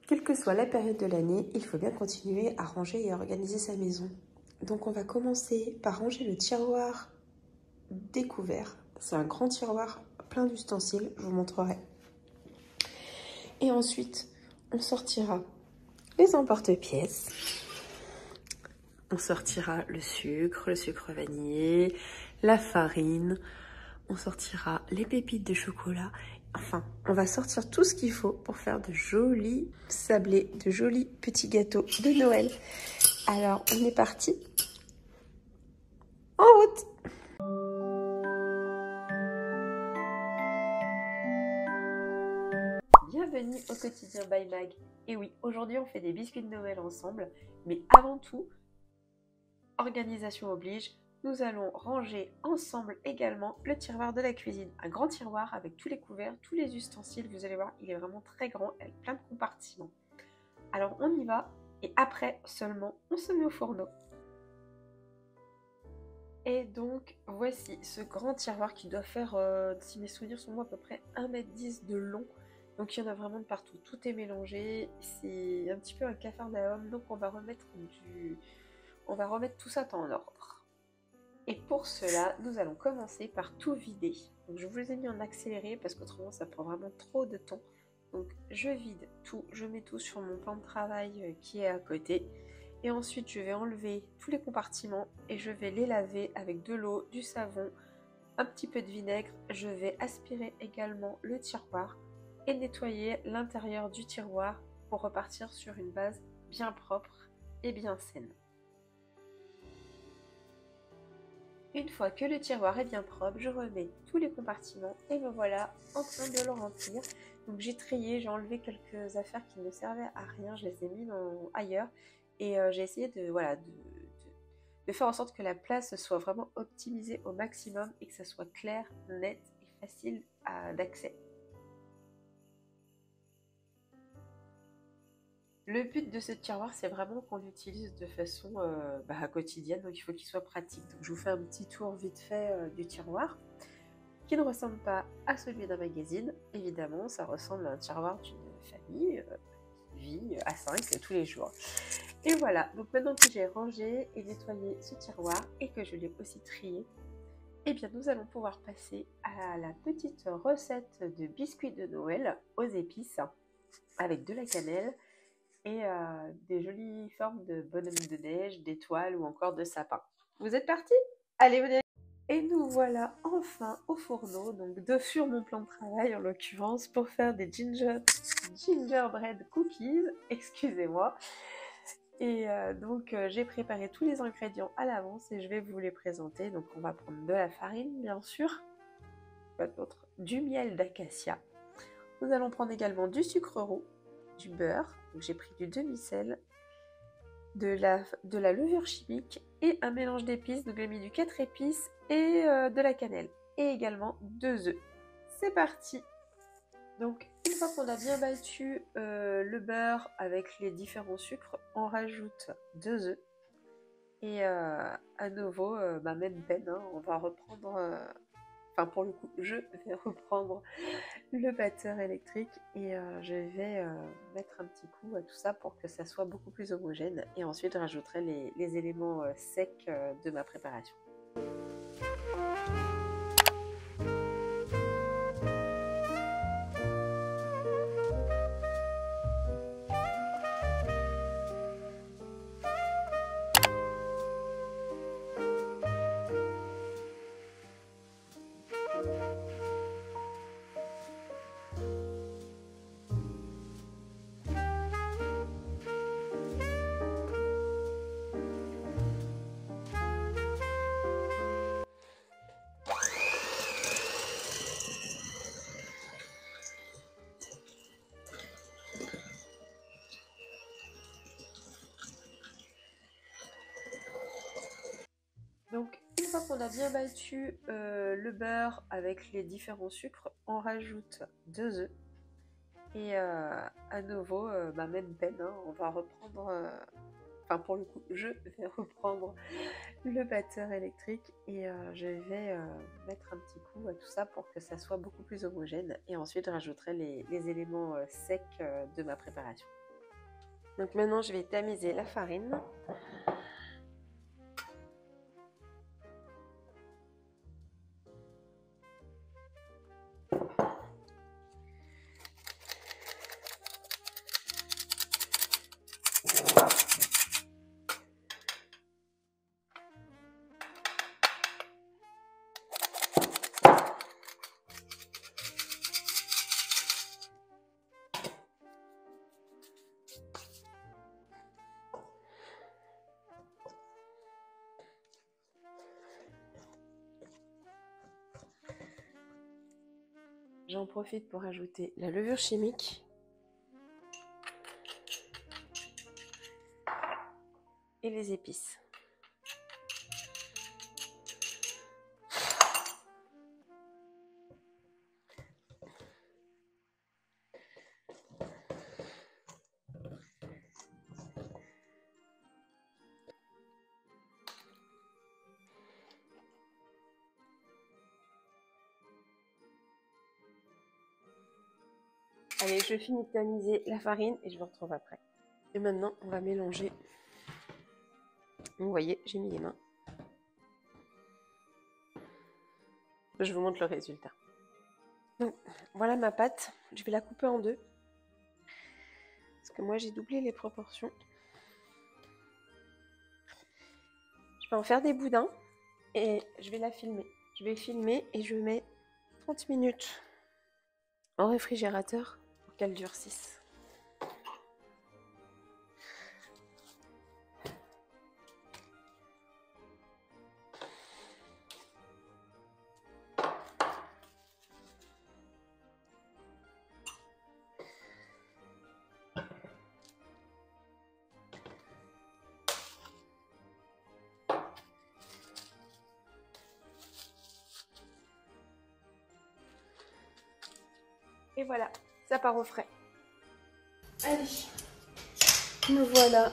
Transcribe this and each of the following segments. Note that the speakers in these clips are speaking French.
Quelle que soit la période de l'année, il faut bien continuer à ranger et à organiser sa maison. Donc on va commencer par ranger le tiroir découvert. C'est un grand tiroir plein d'ustensiles, je vous montrerai. Et ensuite, on sortira les emporte-pièces. On sortira le sucre vanillé, la farine. On sortira les pépites de chocolat. Enfin, on va sortir tout ce qu'il faut pour faire de jolis sablés, de jolis petits gâteaux de Noël. Alors, on est parti. En route! Bienvenue au quotidien by Mag. Et oui, aujourd'hui on fait des biscuits de Noël ensemble, mais avant tout, organisation oblige, nous allons ranger ensemble également le tiroir de la cuisine. Un grand tiroir avec tous les couverts, tous les ustensiles, vous allez voir, il est vraiment très grand, avec plein de compartiments. Alors on y va, et après seulement, on se met au fourneau. Et donc, voici ce grand tiroir qui doit faire, si mes souvenirs sont bons, à peu près 1,10 m de long. Donc il y en a vraiment de partout, tout est mélangé, c'est un petit peu un capharnaüm, donc on va remettre tout ça en ordre. Et pour cela, nous allons commencer par tout vider. Donc je vous les ai mis en accéléré parce qu'autrement ça prend vraiment trop de temps. Donc je vide tout, je mets tout sur mon plan de travail qui est à côté. Et ensuite je vais enlever tous les compartiments et je vais les laver avec de l'eau, du savon, un petit peu de vinaigre. Je vais aspirer également le tiroir et nettoyer l'intérieur du tiroir pour repartir sur une base bien propre et bien saine. Une fois que le tiroir est bien propre, je remets tous les compartiments et me voilà en train de le remplir. Donc j'ai trié, j'ai enlevé quelques affaires qui ne servaient à rien, je les ai mis ailleurs et j'ai essayé de faire en sorte que la place soit vraiment optimisée au maximum et que ça soit clair, net et facile d'accès. Le but de ce tiroir, c'est vraiment qu'on l'utilise de façon quotidienne, donc il faut qu'il soit pratique. Donc je vous fais un petit tour vite fait du tiroir, qui ne ressemble pas à celui d'un magazine. Évidemment, ça ressemble à un tiroir d'une famille qui vit à 5 tous les jours. Et voilà, donc maintenant que j'ai rangé et nettoyé ce tiroir et que je l'ai aussi trié, eh bien nous allons pouvoir passer à la petite recette de biscuits de Noël aux épices avec de la cannelle et des jolies formes de bonhomme de neige, d'étoiles ou encore de sapin. Vous êtes partis? Allez, venez! Et nous voilà enfin au fourneau, donc sur mon plan de travail en l'occurrence, pour faire des gingerbread cookies, excusez-moi. Et donc j'ai préparé tous les ingrédients à l'avance et je vais vous les présenter. Donc on va prendre de la farine, bien sûr, pas d'autre, du miel d'acacia. Nous allons prendre également du sucre roux, du beurre, donc j'ai pris du demi-sel, de la levure chimique et un mélange d'épices, donc j'ai mis du 4 épices et de la cannelle, et également 2 œufs. C'est parti! Donc une fois qu'on a bien battu le beurre avec les différents sucres, on rajoute 2 œufs et à nouveau, même peine, hein, on va reprendre... pour le coup, je vais reprendre le batteur électrique et je vais mettre un petit coup à tout ça pour que ça soit beaucoup plus homogène. Et ensuite, je rajouterai les éléments secs de ma préparation. Donc une fois qu'on a bien battu le beurre avec les différents sucres, on rajoute 2 œufs et à nouveau, même peine, hein, on va reprendre... pour le coup, je vais reprendre le batteur électrique et je vais mettre un petit coup à tout ça pour que ça soit beaucoup plus homogène. Et ensuite, je rajouterai les éléments secs de ma préparation. Donc maintenant, je vais tamiser la farine. J'en profite pour ajouter la levure chimique et les épices. Allez, je finis de tamiser la farine et je vous retrouve après. Et maintenant, on va mélanger. Vous voyez, j'ai mis les mains. Je vous montre le résultat. Donc, voilà ma pâte. Je vais la couper en deux. Parce que moi, j'ai doublé les proportions. Je vais en faire des boudins et je vais la filmer. Je vais filmer et je mets 30 minutes au réfrigérateur pour qu'elle durcisse. Et voilà, ça part au frais. Allez, me voilà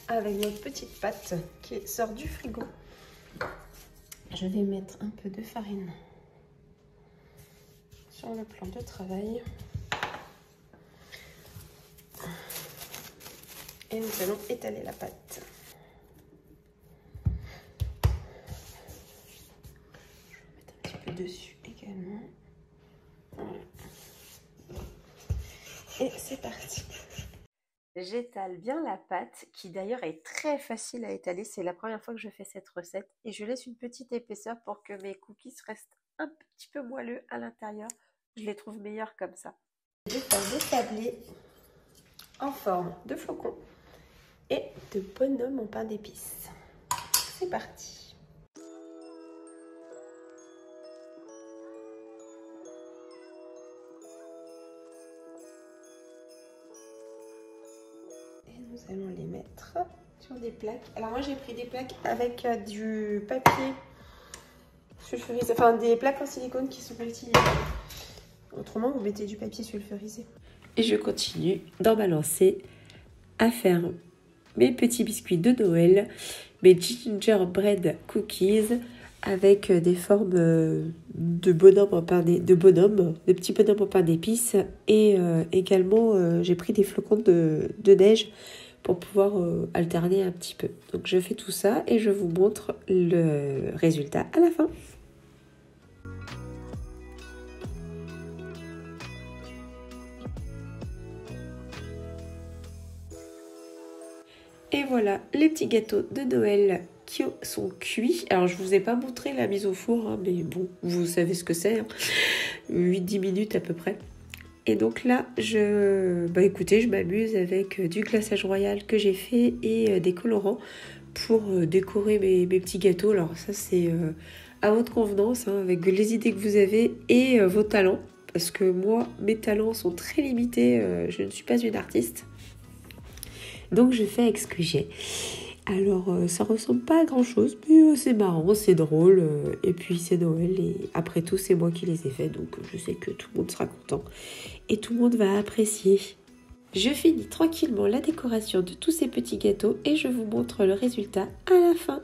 avec notre petite pâte qui sort du frigo. Je vais mettre un peu de farine sur le plan de travail. Et nous allons étaler la pâte. Je vais mettre un petit peu dessus également. Voilà. Et c'est parti. J'étale bien la pâte, qui d'ailleurs est très facile à étaler. C'est la première fois que je fais cette recette. Et je laisse une petite épaisseur pour que mes cookies restent un petit peu moelleux à l'intérieur. Je les trouve meilleurs comme ça. Je vais faire des tablés en forme de flocons et de bonhomme en pain d'épices. C'est parti. Nous allons les mettre sur des plaques. Alors moi j'ai pris des plaques avec du papier sulfurisé, enfin des plaques en silicone qui sont réutilisables. Autrement vous mettez du papier sulfurisé. Et je continue dans ma lancée à faire mes petits biscuits de Noël, mes gingerbread cookies avec des formes de bonhommes en pain de petits bonhommes en pain d'épices et également j'ai pris des flocons de neige pour pouvoir alterner un petit peu. Donc je fais tout ça et je vous montre le résultat à la fin. Et voilà les petits gâteaux de Noël qui sont cuits. Alors je vous ai pas montré la mise au four, hein, mais bon, vous savez ce que c'est, hein. 8-10 minutes à peu près. Et donc là, écoutez, je m'amuse avec du glaçage royal que j'ai fait et des colorants pour décorer mes petits gâteaux. Alors ça c'est à votre convenance, hein, avec les idées que vous avez et vos talents. Parce que moi, mes talents sont très limités, je ne suis pas une artiste. Donc je fais avec ce que j'ai. Alors ça ressemble pas à grand chose, mais c'est marrant, c'est drôle. Et puis c'est Noël et après tout c'est moi qui les ai faits. Donc je sais que tout le monde sera content et tout le monde va apprécier. Je finis tranquillement la décoration de tous ces petits gâteaux et je vous montre le résultat à la fin.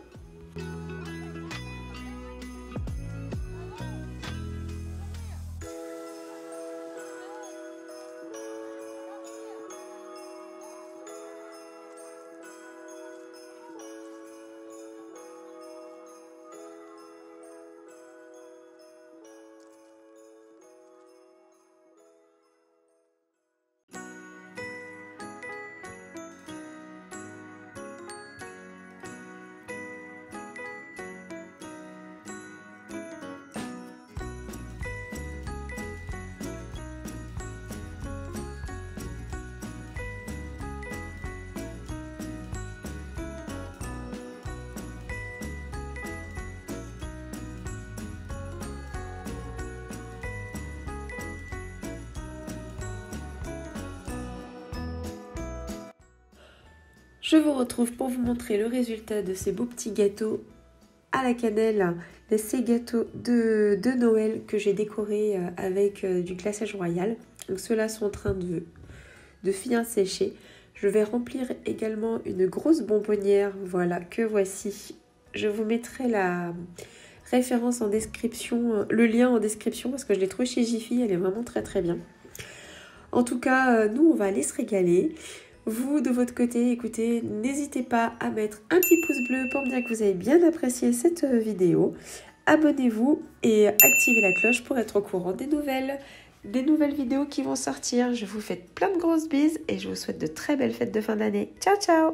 Je vous retrouve pour vous montrer le résultat de ces beaux petits gâteaux à la cannelle, ces gâteaux de Noël que j'ai décorés avec du glaçage royal. Donc ceux-là sont en train de finir sécher. Je vais remplir également une grosse bonbonnière, voilà, que voici. Je vous mettrai la référence en description, le lien en description parce que je l'ai trouvé chez Jiffy, elle est vraiment très très bien. En tout cas, nous on va aller se régaler. Vous, de votre côté, écoutez, n'hésitez pas à mettre un petit pouce bleu pour me dire que vous avez bien apprécié cette vidéo. Abonnez-vous et activez la cloche pour être au courant des nouvelles vidéos qui vont sortir. Je vous fais plein de grosses bises et je vous souhaite de très belles fêtes de fin d'année. Ciao, ciao!